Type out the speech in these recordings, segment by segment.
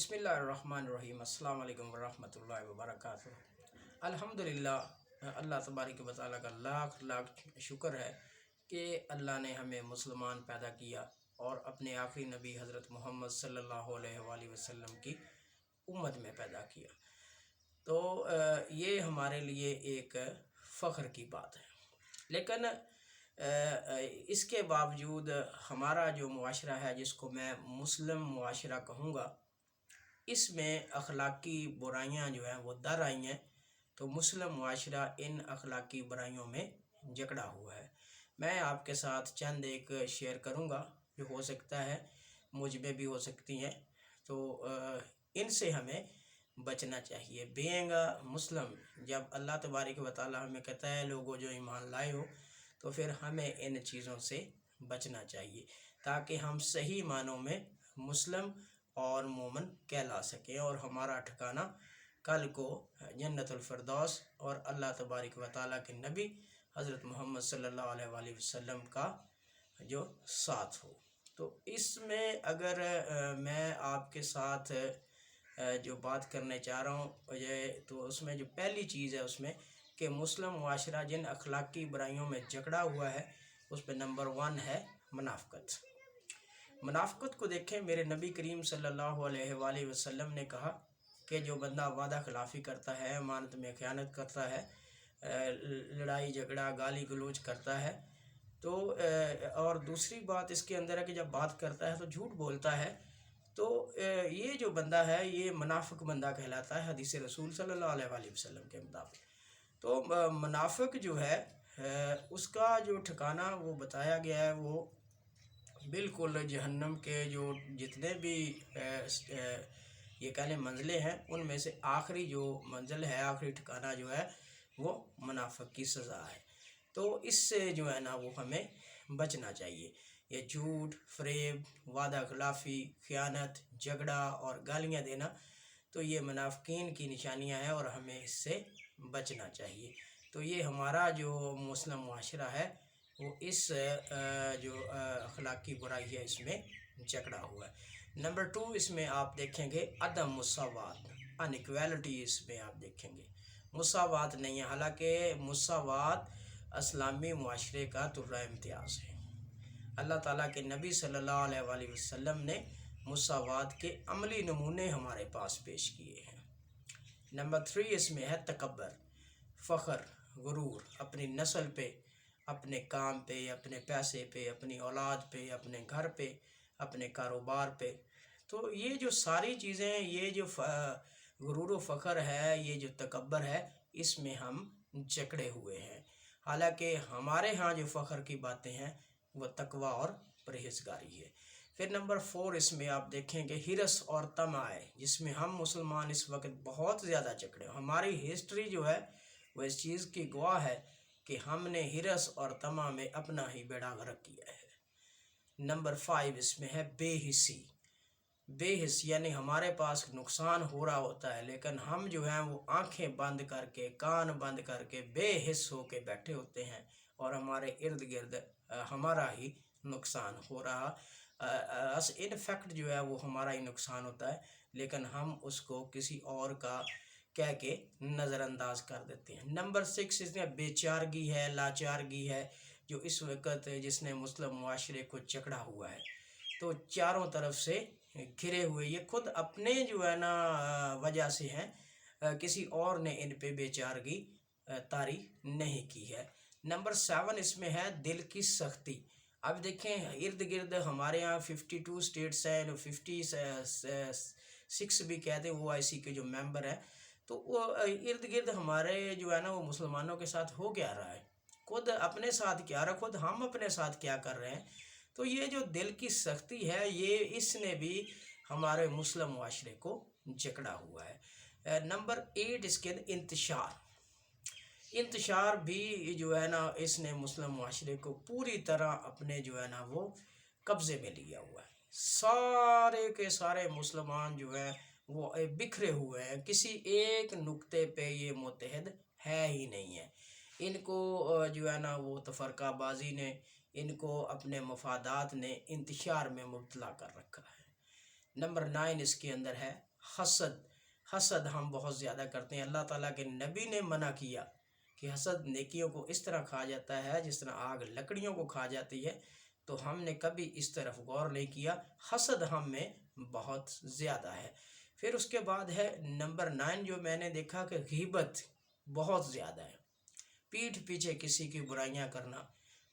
بسم اللہ الرحمن الرحیم۔ السلام علیکم ورحمۃ اللہ وبرکاتہ۔ الحمدللہ، اللہ تبارک و تعالیٰ کا لاکھ لاکھ شکر ہے کہ اللہ نے ہمیں مسلمان پیدا کیا اور اپنے آخری نبی حضرت محمد صلی اللہ علیہ وآلہ وسلم کی امت میں پیدا کیا۔ تو یہ ہمارے لیے ایک فخر کی بات ہے، لیکن اس کے باوجود ہمارا جو معاشرہ ہے، جس کو میں مسلم معاشرہ کہوں گا، اس میں اخلاقی برائیاں جو ہیں وہ در آئی ہیں۔ تو مسلم معاشرہ ان اخلاقی برائیوں میں جکڑا ہوا ہے۔ میں آپ کے ساتھ چند ایک شیئر کروں گا جو ہو سکتا ہے مجھ میں بھی ہو سکتی ہیں، تو ان سے ہمیں بچنا چاہیے۔ بینگ مسلم، جب اللہ تبارک و تعالیٰ ہمیں کہتا ہے لوگوں جو ایمان لائے ہو، تو پھر ہمیں ان چیزوں سے بچنا چاہیے تاکہ ہم صحیح معنوں میں مسلم اور مومن کہلا سکیں اور ہمارا ٹھکانہ کل کو جنت الفردوس اور اللہ تبارک و تعالیٰ کے نبی حضرت محمد صلی اللہ علیہ وآلہ وسلم کا جو ساتھ ہو۔ تو اس میں اگر میں آپ کے ساتھ جو بات کرنے چاہ رہا ہوں، تو اس میں جو پہلی چیز ہے اس میں کہ مسلم معاشرہ جن اخلاقی برائیوں میں جکڑا ہوا ہے، اس پہ نمبر 1 ہے منافقت۔ منافقت کو دیکھیں، میرے نبی کریم صلی اللہ علیہ وآلہ وسلم نے کہا کہ جو بندہ وعدہ خلافی کرتا ہے، امانت میں خیانت کرتا ہے، لڑائی جھگڑا گالی گلوچ کرتا ہے، تو اور دوسری بات اس کے اندر ہے کہ جب بات کرتا ہے تو جھوٹ بولتا ہے، تو یہ جو بندہ ہے یہ منافق بندہ کہلاتا ہے حدیث رسول صلی اللہ علیہ وآلہ وسلم کے مطابق۔ تو منافق جو ہے اس کا جو ٹھکانہ وہ بتایا گیا ہے، وہ بالکل جہنم کے جو جتنے بھی یہ کہہ لیں منزلیں ہیں، ان میں سے آخری جو منزل ہے، آخری ٹھکانہ جو ہے وہ منافق کی سزا ہے۔ تو اس سے جو ہے نا وہ ہمیں بچنا چاہیے۔ یہ جھوٹ، فریب، وعدہ خلافی، خیانت، جھگڑا اور گالیاں دینا، تو یہ منافقین کی نشانیاں ہیں اور ہمیں اس سے بچنا چاہیے۔ تو یہ ہمارا جو مسلم معاشرہ ہے وہ اس جو اخلاقی برائی ہے اس میں جکڑا ہوا ہے۔ نمبر 2، اس میں آپ دیکھیں گے عدم مساوات، انیکویلٹی، اس میں آپ دیکھیں گے مساوات نہیں ہے، حالانکہ مساوات اسلامی معاشرے کا درجہ امتیاز ہے۔ اللہ تعالیٰ کے نبی صلی اللہ علیہ وآلہ وسلم نے مساوات کے عملی نمونے ہمارے پاس پیش کیے ہیں۔ نمبر 3، اس میں ہے تکبر، فخر، غرور، اپنی نسل پہ، اپنے کام پہ، اپنے پیسے پہ، اپنی اولاد پہ، اپنے گھر پہ، اپنے کاروبار پہ۔ تو یہ جو ساری چیزیں، یہ جو غرور و فخر ہے، یہ جو تکبر ہے، اس میں ہم جکڑے ہوئے ہیں، حالانکہ ہمارے ہاں جو فخر کی باتیں ہیں وہ تقوی اور پرہیزگاری ہے۔ پھر نمبر 4، اس میں آپ دیکھیں گے ہرس اور طمع ہے، جس میں ہم مسلمان اس وقت بہت زیادہ جکڑے ہیں۔ ہماری ہسٹری جو ہے وہ اس چیز کی گواہ ہے کہ ہم نے ہرس اور طمع میں اپنا ہی بیڑا غرق کیا ہے۔ نمبر 5، اس میں ہے بے حسی۔ بے حس یعنی ہمارے پاس نقصان ہو رہا ہوتا ہے، لیکن ہم جو ہیں وہ آنکھیں بند کر کے، کان بند کر کے بے حس ہو کے بیٹھے ہوتے ہیں اور ہمارے ارد گرد ہمارا ہی نقصان ہو رہا، ان فیکٹ جو ہے وہ ہمارا ہی نقصان ہوتا ہے، لیکن ہم اس کو کسی اور کا کہہ کے نظر انداز کر دیتے ہیں۔ نمبر 6، اس میں بے چارگی ہے، لاچارگی ہے، جو اس وقت جس نے مسلم معاشرے کو جکڑا ہوا ہے۔ تو چاروں طرف سے گھرے ہوئے، یہ خود اپنے جو ہے نا وجہ سے ہیں، کسی اور نے ان پہ بے چارگی طاری نہیں کی ہے۔ نمبر 7، اس میں ہے دل کی سختی۔ اب دیکھیں ارد گرد ہمارے ہاں 52 اسٹیٹس ہیں، 56 بھی کہتے ہیں OIC کے جو ممبر ہیں، تو وہ ارد گرد ہمارے جو ہے نا وہ مسلمانوں کے ساتھ ہو کیا رہا ہے، خود اپنے ساتھ کیا رہا ہے، خود ہم اپنے ساتھ کیا کر رہے ہیں۔ تو یہ جو دل کی سختی ہے، یہ اس نے بھی ہمارے مسلم معاشرے کو جکڑا ہوا ہے۔ نمبر 8، اس کے انتشار بھی جو ہے نا اس نے مسلم معاشرے کو پوری طرح اپنے جو ہے نا وہ قبضے میں لیا ہوا ہے۔ سارے کے سارے مسلمان جو ہیں وہ بکھرے ہوئے ہیں، کسی ایک نقطے پہ یہ متحد ہے ہی نہیں ہے۔ ان کو جو ہے نا وہ تفرقہ بازی نے، ان کو اپنے مفادات نے انتشار میں مبتلا کر رکھا ہے۔ نمبر 9، اس کے اندر ہے حسد، حسد ہم بہت زیادہ کرتے ہیں۔ اللہ تعالیٰ کے نبی نے منع کیا کہ حسد نیکیوں کو اس طرح کھا جاتا ہے جس طرح آگ لکڑیوں کو کھا جاتی ہے، تو ہم نے کبھی اس طرف غور نہیں کیا۔ حسد ہم میں بہت زیادہ ہے۔ پھر اس کے بعد ہے نمبر 9 جو میں نے دیکھا کہ غیبت بہت زیادہ ہے، پیٹھ پیچھے کسی کی برائیاں کرنا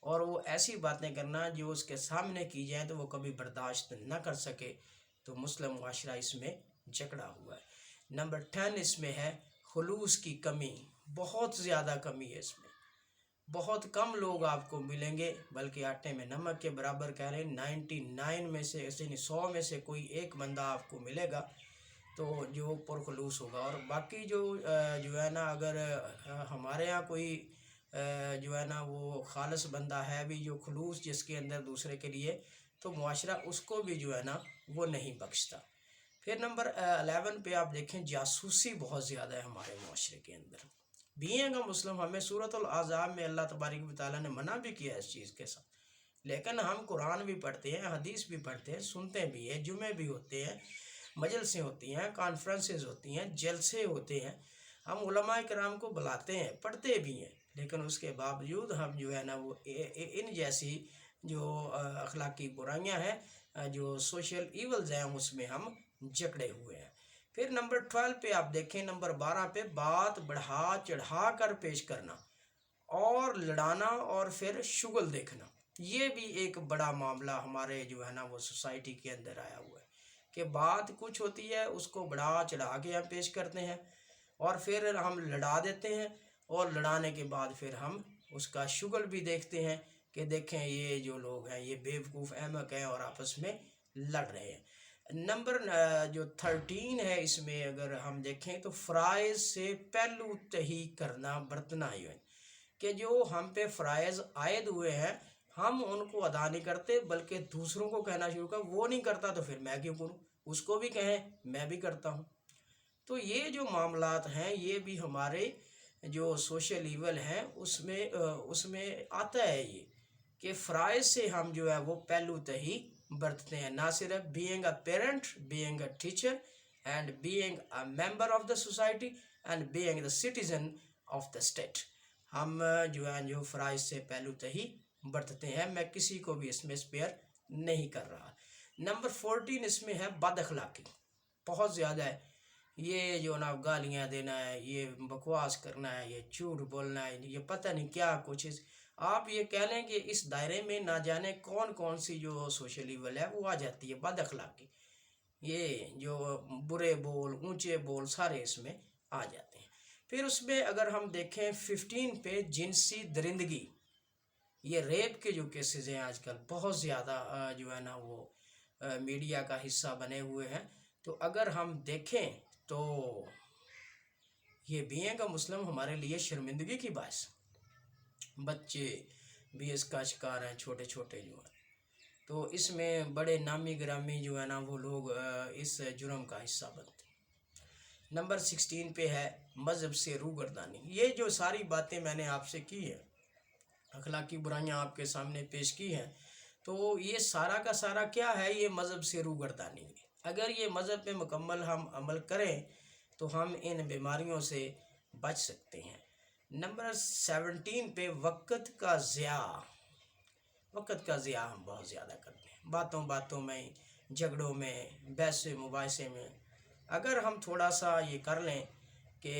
اور وہ ایسی باتیں کرنا جو اس کے سامنے کی جائیں تو وہ کبھی برداشت نہ کر سکے، تو مسلم معاشرہ اس میں جکڑا ہوا ہے۔ نمبر 10 اس میں ہے خلوص کی کمی، بہت زیادہ کمی ہے اس میں، بہت کم لوگ آپ کو ملیں گے، بلکہ آٹے میں نمک کے برابر کہہ رہے ہیں 99 میں سے 100 میں سے کوئی ایک بندہ آپ کو ملے گا تو جو پرخلوص ہوگا، اور باقی جو ہے نا اگر ہمارے ہاں کوئی جو ہے نا وہ خالص بندہ ہے بھی جو خلوص جس کے اندر دوسرے کے لیے، تو معاشرہ اس کو بھی جو ہے نا وہ نہیں بخشتا۔ پھر نمبر 11 پہ آپ دیکھیں جاسوسی بہت زیادہ ہے ہمارے معاشرے کے اندر۔ بینگ اے مسلم ہمیں سورۃ الاحزاب میں اللہ تبارک و تعالیٰ نے منع بھی کیا اس چیز کے ساتھ، لیکن ہم قرآن بھی پڑھتے ہیں، حدیث بھی پڑھتے ہیں، سنتے بھی ہیں، جمعے بھی ہوتے ہیں، مجلسیں ہوتی ہیں، کانفرنسز ہوتی ہیں، جلسے ہوتے ہیں، ہم علماء کرام کو بلاتے ہیں، پڑھتے بھی ہیں، لیکن اس کے باوجود ہم جو ہے نا وہ ان جیسی جو اخلاقی برائیاں ہیں، جو سوشل ایولز ہیں، اس میں ہم جکڑے ہوئے ہیں۔ پھر نمبر 12 پہ آپ دیکھیں، نمبر 12 پہ بات بڑھا چڑھا کر پیش کرنا اور لڑانا اور پھر شغل دیکھنا، یہ بھی ایک بڑا معاملہ ہمارے جو ہے نا وہ سوسائٹی کے اندر آیا ہوا ہے کہ بات کچھ ہوتی ہے اس کو بڑھا چڑھا کے ہم پیش کرتے ہیں اور پھر ہم لڑا دیتے ہیں، اور لڑانے کے بعد پھر ہم اس کا شغل بھی دیکھتے ہیں کہ دیکھیں یہ جو لوگ ہیں یہ بیوقوف احمق ہیں اور آپس میں لڑ رہے ہیں۔ نمبر جو 13 ہے اس میں اگر ہم دیکھیں تو فرائض سے پہلو تہی کرنا برتنا، یہ کہ جو ہم پہ فرائض عائد ہوئے ہیں ہم ان کو ادا نہیں کرتے بلکہ دوسروں کو کہنا شروع کر، وہ نہیں کرتا تو پھر میں کیوں کروں، اس کو بھی کہیں میں بھی کرتا ہوں۔ تو یہ جو معاملات ہیں یہ بھی ہمارے جو سوشل ایول ہیں اس میں آتا ہے، یہ کہ فرائض سے ہم جو ہے وہ پہلو تہی برتتے ہیں، نہ صرف being a parent, being a teacher and being a member of the society and being the citizen of the state, ہم جو ہے جو فرائض سے پہلو تہی برتتے ہیں۔ میں کسی کو بھی اس میں اسپیئر نہیں کر رہا۔ نمبر 14 اس میں ہے بد اخلاقی، بہت زیادہ ہے، یہ جو نا گالیاں دینا ہے، یہ بکواس کرنا ہے، یہ جھوٹ بولنا ہے، یہ پتہ نہیں کیا کچھ، آپ یہ کہہ لیں کہ اس دائرے میں نہ جانے کون کون سی جو سوشل ایول ہے وہ آ جاتی ہے، بد اخلاقی، یہ جو برے بول، اونچے بول سارے اس میں آ جاتے ہیں۔ پھر اس میں اگر ہم دیکھیں 15 پہ جنسی درندگی، یہ ریپ کے جو کیسز ہیں آج کل بہت زیادہ جو ہے نا وہ میڈیا کا حصہ بنے ہوئے ہیں، تو اگر ہم دیکھیں تو یہ بینگ اے مسلم ہمارے لیے شرمندگی کی باعث، بچے بھی اس کا شکار ہیں، چھوٹے چھوٹے جو ہیں، تو اس میں بڑے نامی گرامی جو ہے نا وہ لوگ اس جرم کا حصہ بنتے ہیں۔ نمبر 16 پہ ہے مذہب سے روگردانی، یہ جو ساری باتیں میں نے آپ سے کی ہیں، اخلاقی برائیاں آپ کے سامنے پیش کی ہیں، تو یہ سارا کا سارا کیا ہے، یہ مذہب سے روگردانی ہے۔ اگر یہ مذہب پہ مکمل ہم عمل کریں تو ہم ان بیماریوں سے بچ سکتے ہیں۔ نمبر 17 پہ وقت کا ضیاع، وقت کا ضیاع ہم بہت زیادہ کرتے ہیں، باتوں باتوں میں، جھگڑوں میں، بحث مباحثے میں۔ اگر ہم تھوڑا سا یہ کر لیں کہ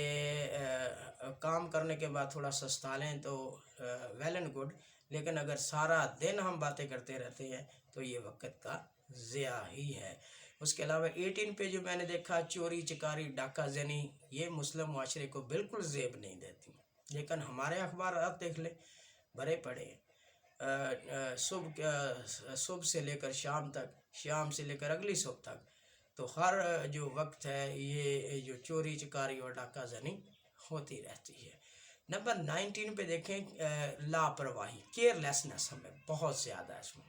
کام کرنے کے بعد تھوڑا سستا لیں تو ویل اینڈ گڈ، لیکن اگر سارا دن ہم باتیں کرتے رہتے ہیں تو یہ وقت کا ضیاع ہی ہے۔ اس کے علاوہ 18 پہ جو میں نے دیکھا چوری چکاری ڈاکہ زنی، یہ مسلم معاشرے کو بالکل زیب نہیں دیتی، لیکن ہمارے اخبارات دیکھ لیں بھرے پڑے ہیں، صبح سے لے کر شام تک، شام سے لے کر اگلی صبح تک، تو ہر جو وقت ہے یہ جو چوری چکاری اور ڈاکہ زنی ہوتی رہتی ہے۔ نمبر 19 پہ دیکھیں لاپرواہی، کیئر لیسنس ہمیں بہت زیادہ ہے اس میں،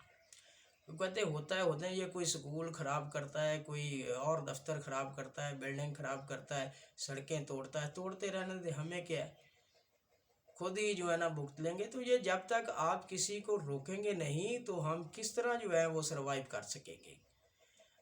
کہتے ہوتا ہے یہ کوئی سکول خراب کرتا ہے، کوئی اور دفتر خراب کرتا ہے، بلڈنگ خراب کرتا ہے، سڑکیں توڑتا ہے، توڑتے رہنے دے، ہمیں کیا ہے، خود ہی جو ہے نا بھگت لیں گے۔ تو یہ جب تک آپ کسی کو روکیں گے نہیں تو ہم کس طرح جو ہے وہ سروائیو کر سکیں گے۔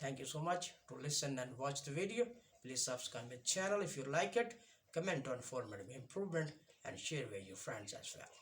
Thank you so much to listen and watch the video. Please subscribe my channel if you like it, comment on for improvement and share with your friends as well.